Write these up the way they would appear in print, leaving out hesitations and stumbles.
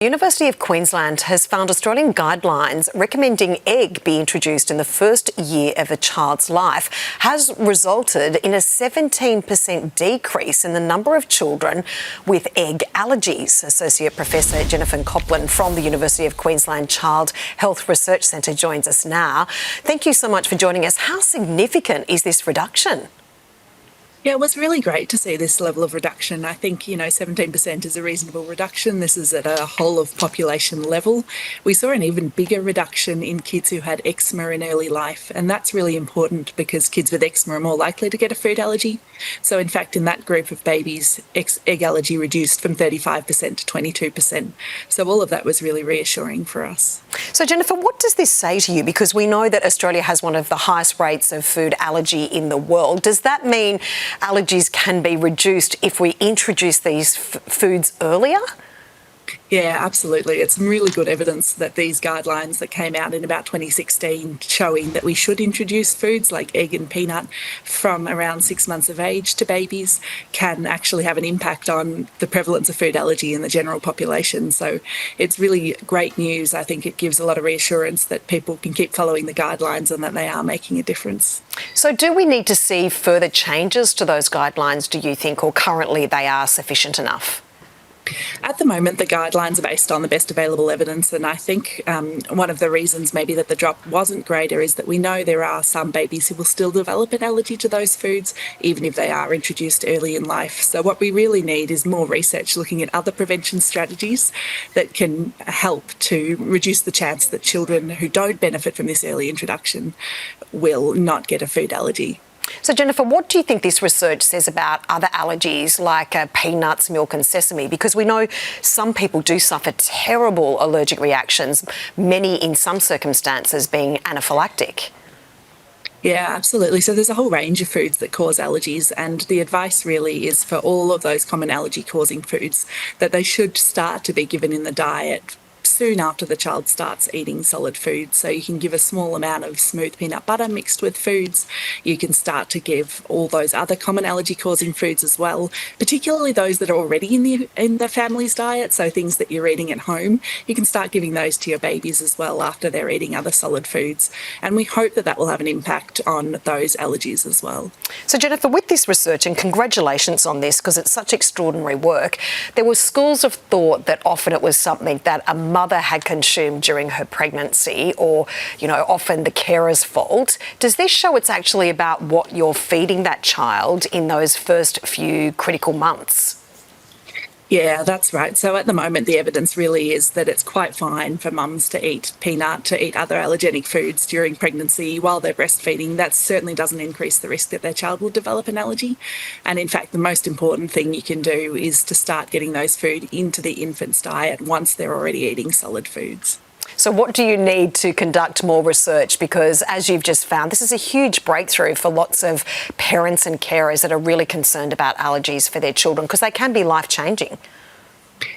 The University of Queensland has found Australian guidelines recommending egg be introduced in the first year of a child's life has resulted in a 17% decrease in the number of children with egg allergies. Associate Professor Jennifer Copland from the University of Queensland Child Health Research Centre joins us now. Thank you so much for joining us. How significant is this reduction? Yeah, it was really great to see this level of reduction. I think, 17% is a reasonable reduction. This is at a whole of population level. We saw an even bigger reduction in kids who had eczema in early life, and that's really important because kids with eczema are more likely to get a food allergy. So in fact, in that group of babies, egg allergy reduced from 35% to 22%. So all of that was really reassuring for us. So Jennifer, what does this say to you? Because we know that Australia has one of the highest rates of food allergy in the world. Does that mean allergies can be reduced if we introduce these foods earlier? Yeah, absolutely. It's some really good evidence that these guidelines that came out in about 2016 showing that we should introduce foods like egg and peanut from around 6 months of age to babies can actually have an impact on the prevalence of food allergy in the general population. So it's really great news. I think it gives a lot of reassurance that people can keep following the guidelines and that they are making a difference. So do we need to see further changes to those guidelines, do you think, or currently they are sufficient enough? At the moment, the guidelines are based on the best available evidence, and I think one of the reasons maybe that the drop wasn't greater is that we know there are some babies who will still develop an allergy to those foods, even if they are introduced early in life. So what we really need is more research looking at other prevention strategies that can help to reduce the chance that children who don't benefit from this early introduction will not get a food allergy. So Jennifer, what do you think this research says about other allergies like peanuts, milk and sesame? Because we know some people do suffer terrible allergic reactions, many in some circumstances being anaphylactic. Yeah, absolutely. So there's a whole range of foods that cause allergies, and the advice really is for all of those common allergy-causing foods that they should start to be given in the diet soon after the child starts eating solid food. So you can give a small amount of smooth peanut butter mixed with foods. You can start to give all those other common allergy-causing foods as well, particularly those that are already in the family's diet, so things that you're eating at home. You can start giving those to your babies as well after they're eating other solid foods. And we hope that that will have an impact on those allergies as well. So Jennifer, with this research, and congratulations on this because it's such extraordinary work, there were schools of thought that often it was something that a mother had consumed during her pregnancy or, often the carer's fault. Does this show it's actually about what you're feeding that child in those first few critical months? Yeah, that's right. So at the moment, the evidence really is that it's quite fine for mums to eat peanut, to eat other allergenic foods during pregnancy while they're breastfeeding. That certainly doesn't increase the risk that their child will develop an allergy. And in fact, the most important thing you can do is to start getting those food into the infant's diet once they're already eating solid foods. So what do you need to conduct more research? Because as you've just found, this is a huge breakthrough for lots of parents and carers that are really concerned about allergies for their children because they can be life-changing.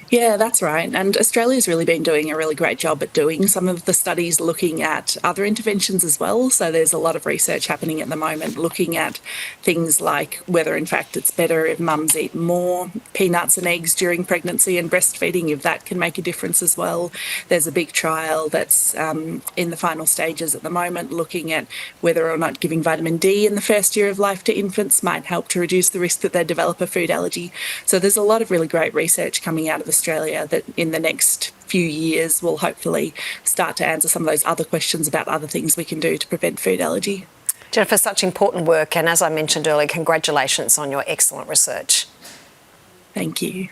Yeah, that's right. And Australia's really been doing a really great job at doing some of the studies looking at other interventions as well. So there's a lot of research happening at the moment looking at things like whether in fact it's better if mums eat more peanuts and eggs during pregnancy and breastfeeding, if that can make a difference as well. There's a big trial that's in the final stages at the moment looking at whether or not giving vitamin D in the first year of life to infants might help to reduce the risk that they develop a food allergy. So there's a lot of really great research coming out of Australia that in the next few years will hopefully start to answer some of those other questions about other things we can do to prevent food allergy. Jennifer, such important work, and as I mentioned earlier, congratulations on your excellent research. Thank you.